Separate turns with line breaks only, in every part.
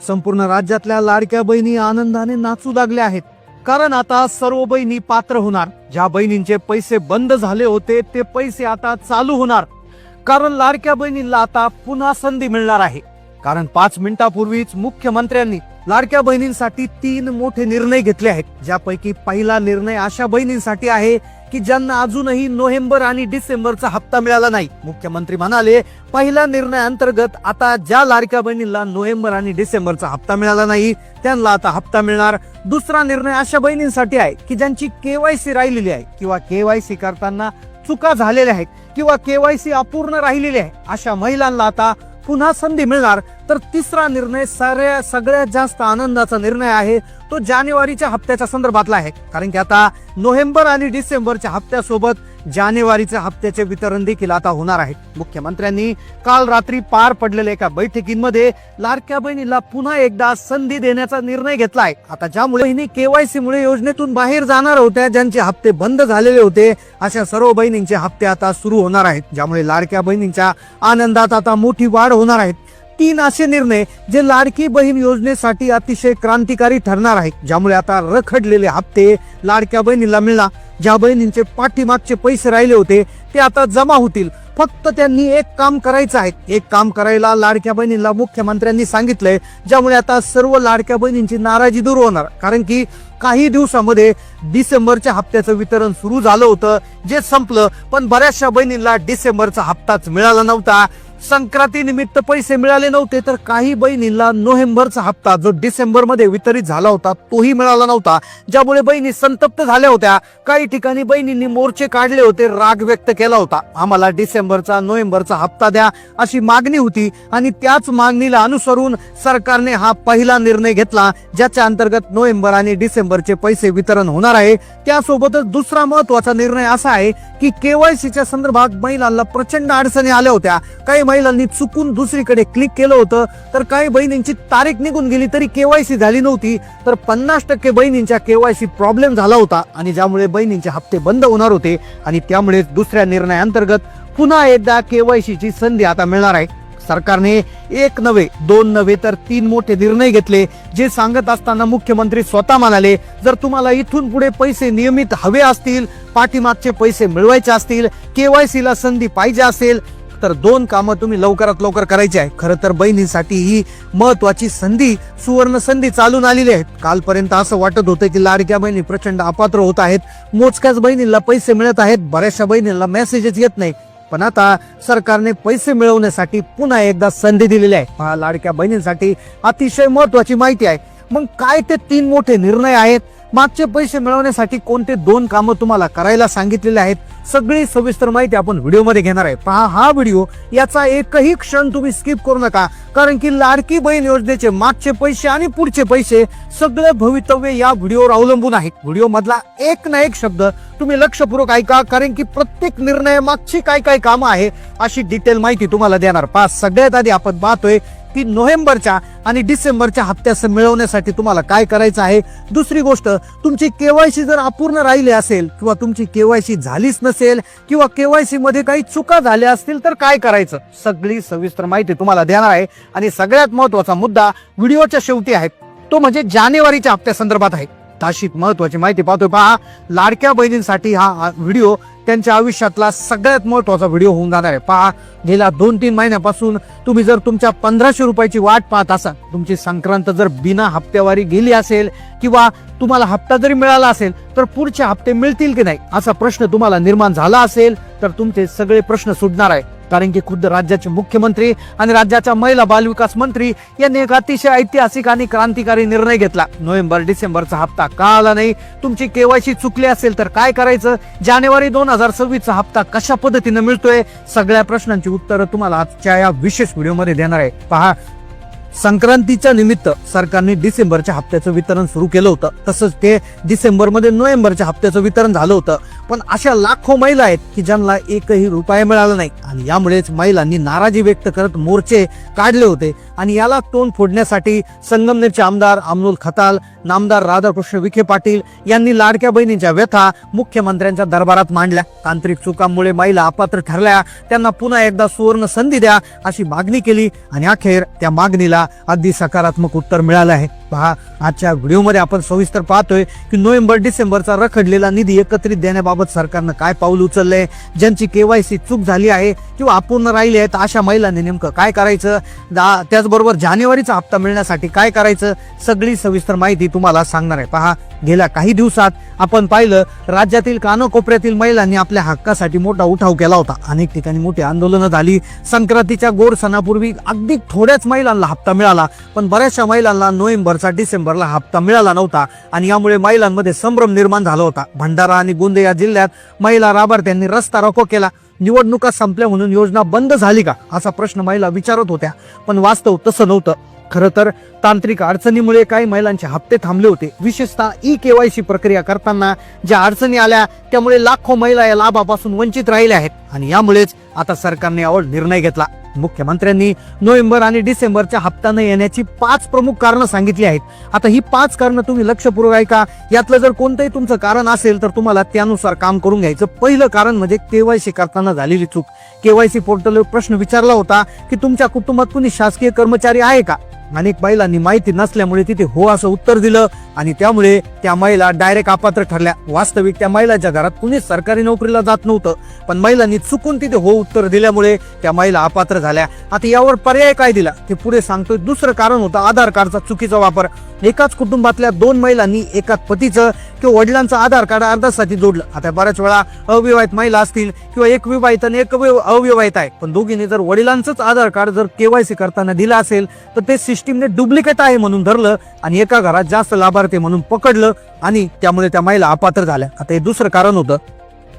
संपूर्ण राज्यातल्या लाडक्या बहिणी आनंदाने नाचू लागल्या आहेत, कारण आता सर्व बहिणी पात्र होणार. ज्या बहिणींचे पैसे बंद झाले होते ते पैसे आता चालू होणार, कारण लाडक्या बहिणींना आता पुन्हा संधी मिळणार आहे. कारण 5 मिनिटापूर्वीच मुख्यमंत्र्यांनी लाडक्या बहिणींसाठी 3 मोठे निर्णय घेतले आहेत, ज्यापैकी पहिला निर्णय अशा बहिणींसाठी आहे की ज्यांना अजूनही नोव्हेंबर आणि डिसेंबरचा हप्ता मिळाला नाही. मुख्यमंत्री म्हणाले, पहिल्या निर्णयाअंतर्गत आता ज्या लाडक्या बहिणींना नोव्हेंबर आणि डिसेंबरचा हप्ता मिळाला नाही त्यांना आता हप्ता मिळणार. दुसरा निर्णय अशा बहिणींसाठी आहे की ज्यांची केवायसी राहिलेली आहे किंवा केवायसी करताना चुका झालेल्या आहेत किंवा केवायसी अपूर्ण राहिलेली आहे, अशा महिलांना आता पुन्हा संधी मिळणार. तर तिसरा निर्णय सगळ्यात जास्त आनंदाचा निर्णय आहे, तो जानेवारीच्या हप्त्याच्या संदर्भातला आहे. कारण की आता नोव्हेंबर आणि डिसेंबरच्या हप्त्यासोबत जानेवारीच्या हप्त्याचे वितरण देखील आता होणार आहे. मुख्यमंत्र्यांनी काल रात्री पार पडलेल्या एका बैठकीमध्ये लाडक्या बहिणीला पुन्हा एकदा संधी देण्याचा निर्णय घेतला आहे. आता ज्यामुळे बहिणी केवायसी मुळे योजनेतून बाहेर जाणार होत्या, ज्यांचे हप्ते बंद झालेले होते, अशा सर्व बहिणींचे हप्ते आता सुरू होणार आहेत, ज्यामुळे लाडक्या बहिणींच्या आनंदात आता मोठी वाढ होणार आहे. 3 असे निर्णय जे लाडकी बहीण योजनेसाठी अतिशय क्रांतिकारी ठरणार आहेत, ज्यामुळे आता रखडलेले हप्ते लाडक्या बहिणीला मिळणार. ज्या बहिणींचे पाठीमागचे पैसे राहिले होते ते आता जमा होतील. फक्त त्यांनी एक काम करायचं आहे. एक काम करायला लाडक्या बहिणीला मुख्यमंत्र्यांनी सांगितलंय, ज्यामुळे आता सर्व लाडक्या बहिणींची नाराजी दूर होणार. कारण की काही दिवसामध्ये डिसेंबरच्या हप्त्याचं वितरण सुरू झालं होतं, जे संपलं, पण बऱ्याचशा बहिणींना डिसेंबरचा हप्ताच मिळाला नव्हता. संक्रांती निमित्त पैसे मिळाले नव्हते, तर काही बहिणींना नोव्हेंबरचा हप्ता जो डिसेंबर मध्ये वितरित झाला होता तोही मिळाला नव्हता, ज्यामुळे बहिणी संतप्त झाल्या होत्या. काही ठिकाणी बहिणींनी मोर्चे काढले होते, राग व्यक्त केला होता. आम्हाला डिसेंबरचा नोव्हेंबरचा हप्ता द्या अशी मागणी होती, आणि त्याच मागणीला अनुसरून सरकारने हा पहिला निर्णय घेतला, ज्याच्या अंतर्गत नोव्हेंबर आणि डिसेंबरचे पैसे वितरण होणार आहे. त्यासोबतच दुसरा महत्वाचा निर्णय असा आहे की केवायसीच्या संदर्भात महिलांना प्रचंड अडचणी आल्या होत्या. काही महिलांनी चुकून दुसरीकडे क्लिक केलं होतं, तर काही बहिणींची तारीख निघून गेली तरी केवायसी झाली नव्हती. तर 50% बहिणींच्या केवायसी प्रॉब्लेम झाला होता, आणि ज्यामुळे बहिणींचे हप्ते बंद होणार होते. आणि त्यामुळे दुसऱ्या निर्णयाअंतर्गत पुन्हा एकदा केवायसीची संधी आता मिळणार आहे. सरकारने 1 नव्हे 2 नव्हे तर 3 मोठे निर्णय घेतले, जे सांगत असताना मुख्यमंत्री स्वतः म्हणाले, जर तुम्हाला इथून पुढे पैसे नियमित हवे असतील, पाठीमागचे पैसे मिळवायचे असतील, केवायसीला संधी पाहिजे असेल, तर 2 कामं तुम्ही लवकरात लवकर करायची आहे. खरं तर बहिणींसाठी ही महत्वाची संधी, सुवर्ण संधी चालून आलेली आहे. कालपर्यंत असं वाटत होतं की लाडक्या बहिणी प्रचंड अपात्र होत आहेत, मोजक्याच बहिणींना पैसे मिळत आहेत, बऱ्याचशा बहिणींना मेसेजेस येत नाही. पण आता सरकारने पैसे मिळवण्यासाठी पुन्हा एकदा संधी दिलेली आहे. हा लाडक्या बहिणींसाठी अतिशय महत्वाची माहिती आहे. मग काय ते 3 मोठे निर्णय आहेत, मागचे पैसे मिळवण्यासाठी कोणते 2 कामं तुम्हाला करायला सांगितलेले आहेत, सगळी सविस्तर माहिती आपण व्हिडिओमध्ये घेणार आहे. पहा हा व्हिडिओ, याचा एकही क्षण तुम्ही स्किप करू नका, कारण की लाडकी बहीण योजनेचे मागचे पैसे आणि पुढचे पैसे सगळे भवितव्य या व्हिडिओवर अवलंबून आहेत. व्हिडिओ मधला एक ना एक शब्द तुम्ही लक्षपूर्वक ऐका, कारण की प्रत्येक निर्णय मागची काय काय कामं आहे अशी डिटेल माहिती तुम्हाला देणार. सगळ्यात आधी आपण पाहतोय की नोव्हेंबरच्या आणि डिसेंबरच्या हप्त्यास मिळवण्यासाठी तुम्हाला काय करायचं आहे. दुसरी गोष्ट, तुमची केवायसी जर अपूर्ण राहिली असेल किंवा तुमची केवायसी झालीच नसेल किंवा केवायसी मध्ये काही चुका झाल्या असतील तर काय करायचं, सगळी सविस्तर माहिती तुम्हाला देणार आहे. आणि सगळ्यात महत्वाचा मुद्दा व्हिडिओच्या शेवटी आहे, तो म्हणजे जानेवारीच्या हप्त्या संदर्भात आहे. अशी महत्वाची माहिती पाहतोय. पहा, लाडक्या बहिणींसाठी हा व्हिडिओ त्यांच्या आयुष्यातला सगळ्यात महत्वाचा व्हिडिओ होऊन जाणार आहे. पहा, गेल्या 2-3 महिन्यापासून तुम्ही जर तुमच्या 1500 रुपयाची वाट पाहत असाल, तुमची संक्रांत जर बिना हप्त्यावारी गेली असेल किंवा तुम्हाला हप्ता जरी मिळाला असेल तर पुढचे हप्ते मिळतील की नाही असा प्रश्न तुम्हाला निर्माण झाला असेल, तर तुमचे सगळे प्रश्न सुटणार आहे. कारण की खुद्द राज्याचे मुख्यमंत्री आणि राज्याच्या महिला बालविकास मंत्री यांनी एक अतिशय ऐतिहासिक आणि क्रांतिकारी निर्णय घेतला. नोव्हेंबर डिसेंबरचा हप्ता का आला नाही, तुमची केवायसी चुकली असेल तर काय करायचं, जानेवारी 2026चा हप्ता कशा पद्धतीने मिळतोय, सगळ्या प्रश्नांची उत्तरं तुम्हाला आजच्या या विशेष व्हिडिओमध्ये देणार आहे. पहा, संक्रांतीच्या निमित्त सरकारने डिसेंबरच्या हप्त्याचं वितरण सुरू केलं होतं, तसंच ते डिसेंबरमध्ये नोव्हेंबरच्या हप्त्याचं वितरण झालं होतं. पण अशा लाखो महिला आहेत की ज्यांना एकही रुपया मिळाला नाही, आणि यामुळेच महिलांनी नाराजी व्यक्त करत मोर्चे काढले होते. आणि याला तोंड फोडण्यासाठी संगमनेरचे आमदार अमोल खताळ, नामदार राधाकृष्ण विखे पाटील यांनी लाडक्या बहिणींच्या व्यथा मुख्यमंत्र्यांच्या दरबारात मांडल्या. तांत्रिक चुकांमुळे महिला अपात्र ठरल्या, त्यांना पुन्हा एकदा सुवर्ण संधी द्या अशी मागणी केली आणि अखेर त्या मागणीला अगदी सकारात्मक उत्तर मिळालं आहे. पहा, आजच्या व्हिडिओमध्ये आपण सविस्तर पाहतोय की नोव्हेंबर डिसेंबरचा रखडलेला निधी एकत्रित देण्याबाबत सरकारनं काय पाऊल उचललंय, ज्यांची केवायसी चूक झाली आहे किंवा अपूर्ण राहिली आहे अशा महिलांनी नेमकं काय करायचं, त्याचबरोबर जानेवारीचा हप्ता मिळण्यासाठी काय करायचं, सगळी सविस्तर माहिती तुम्हाला सांगणार आहे. पहा, गेल्या काही दिवसात आपण पाहिलं राज्यातील कानाकोपऱ्यातील महिलांनी आपल्या हक्कासाठी मोठा उठाव केला होता. अनेक ठिकाणी मोठी आंदोलनं झाली. संक्रांतीच्या गोड सणापूर्वी अगदी थोड्याच महिलांना हप्ता मिळाला, पण बऱ्याचशा महिलांना नोव्हेंबरचा डिसेंबरला हप्ता मिळाला नव्हता आणि यामुळे महिलांमध्ये संभ्रम निर्माण झाला होता. भंडारा आणि गोंदिया या जिल्ह्यात महिला लाभार्थ्यांनी रस्ता रोको केला. निवडणुका संपल्या म्हणून योजना बंद झाली का असा प्रश्न महिला विचारत होत्या, पण वास्तव तसं नव्हतं. खरं तर तांत्रिक अडचणीमुळे काही महिलांचे हप्ते थांबले होते. विशेषतः ई-केवायसी प्रक्रिया करताना ज्या अडचणी आल्या त्यामुळे लाखो महिला या लाभापासून वंचित राहिल्या आहेत आणि यामुळेच आता सरकारने यावर निर्णय घेतला. मुख्यमंत्र्यांनी नोव्हेंबर आणि डिसेंबरच्या हप्ता न येण्याची 5 प्रमुख कारणं सांगितली आहेत. आता ही 5 कारणं तुम्ही लक्षपूर्वक ऐका. यातलं जर कोणतंही तुमचं कारण असेल तर तुम्हाला त्यानुसार काम करून घ्यायचं. पहिलं कारण म्हणजे केवायसी करताना झालेली चूक. केवायसी पोर्टलवर प्रश्न विचारला होता की तुमच्या कुटुंबात कुणी शासकीय कर्मचारी आहे का. अनेक महिलांनी माहिती नसल्यामुळे तिथे हो असं उत्तर दिलं आणि त्यामुळे त्या महिला डायरेक्ट अपात्र ठरल्या. वास्तविक त्या महिलांच्या घरात कुणीच सरकारी नोकरीला जात नव्हतं, पण महिलांनी चुकून तिथे हो उत्तर दिल्यामुळे त्या महिला अपात्र झाल्या. आता यावर पर्याय काय दिला ते पुढे सांगतोय. दुसरं कारण होतं आधार कार्डचा चुकीचा वापर. एकाच कुटुंबातल्या 2 महिलांनी एकाच पतीचं किंवा वडिलांचं आधार कार्ड अर्ध्यासाठी जोडलं. आता बऱ्याच वेळा अविवाहित महिला असतील किंवा एक विवाहित आणि एक अविवाहित आहे, पण दोघींनी जर वडिलांचंच आधार कार्ड जर केवायसी करताना दिलं असेल तर ते सिस्टीमने डुप्लिकेट आहे म्हणून धरलं आणि एका घरात जास्त लाभार्थी म्हणून पकडलं आणि त्यामुळे त्या महिला अपात्र झाल्या. आता हे दुसरं कारण होतं.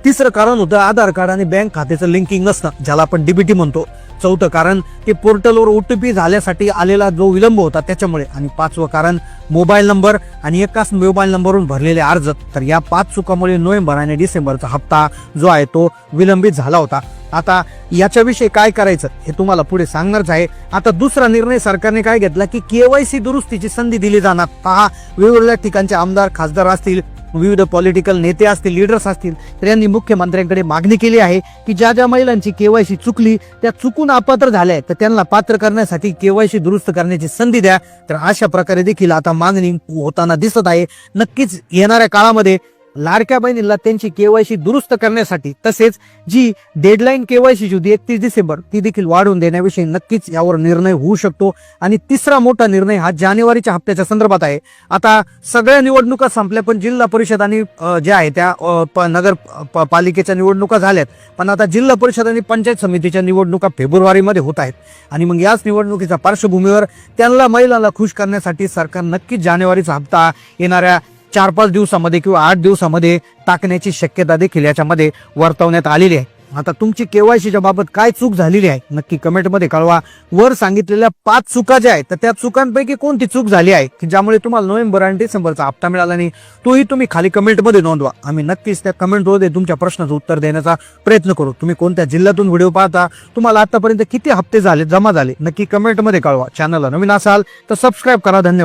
तिसरं कारण होतं आधार कार्ड आणि बँक खात्याचं लिंकिंग नसणं, ज्याला आपण डीबीटी म्हणतो. चौथं कारण ते पोर्टलवर ओटीपी झाल्यासाठी आलेला जो विलंब होता त्याच्यामुळे. आणि 5वं कारण मोबाईल नंबर आणि एकाच मोबाईल नंबरवरून भरलेले अर्ज. तर या 5 चुकामुळे नोव्हेंबर आणि डिसेंबरचा हप्ता जो आहे तो विलंबित झाला होता. आता याच्याविषयी काय करायचं हे तुम्हाला पुढे सांगणारच आहे. आता दुसरा निर्णय सरकारने काय घेतला की केवायसी दुरुस्तीची संधी दिली जाणार. पहा, वेगवेगळ्या ठिकाणचे आमदार खासदार असतील, विविध पॉलिटिकल नेते असतील, लीडर्स असतील, तर यांनी मुख्यमंत्र्यांकडे मागणी केली आहे की ज्या ज्या महिलांची केवायसी चुकली, त्या चुकून अपात्र झाल्या तर त्यांना पात्र करण्यासाठी केवायसी दुरुस्त करण्याची संधी द्या. तर अशा प्रकारे देखील आता मागणी होताना दिसत आहे. नक्कीच येणाऱ्या काळामध्ये लाडक्या बहिणीला त्यांची केवायसी दुरुस्त करण्यासाठी तसेच जी डेडलाईन केवायसी होती 31 डिसेंबर ती देखील वाढवून देण्याविषयी नक्कीच यावर निर्णय होऊ शकतो. आणि तिसरा मोठा निर्णय हा जानेवारीच्या हप्त्याच्या संदर्भात आहे. आता सगळ्या निवडणुका संपल्या, पण जिल्हा परिषद आणि ज्या आहे त्या नगर पालिकेच्या निवडणुका झाल्यात, पण आता जिल्हा परिषद आणि पंचायत समितीच्या निवडणुका फेब्रुवारीमध्ये होत आहेत. आणि मग याच निवडणुकीच्या पार्श्वभूमीवर त्यांना महिलांना खुश करण्यासाठी सरकार नक्कीच जानेवारीचा हप्ता येणाऱ्या 4-5 दिवसामध्ये किंवा 8 दिवसामध्ये टाकण्याची शक्यता देखील याच्यामध्ये वर्तवण्यात आलेली आहे. आता तुमची केवायसीच्या बाबत काय चूक झालेली आहे नक्की कमेंटमध्ये कळवा. वर सांगितलेल्या 5 चुका ज्या आहेत तर त्या चुकांपैकी कोणती चूक झाली आहे की ज्यामुळे तुम्हाला नोव्हेंबर आणि डिसेंबरचा हप्ता मिळाला नाही, तोही तुम्ही खाली कमेंटमध्ये नोंदवा. आम्ही नक्कीच त्या कमेंटमध्ये तुमच्या प्रश्नाचं उत्तर देण्याचा प्रयत्न करू. तुम्ही कोणत्या जिल्ह्यातून व्हिडिओ पाहता, तुम्हाला आतापर्यंत किती हप्ते झाले जमा झाले नक्की कमेंटमध्ये कळवा. चॅनलला नवीन असाल तर सबस्क्राईब करा. धन्यवाद.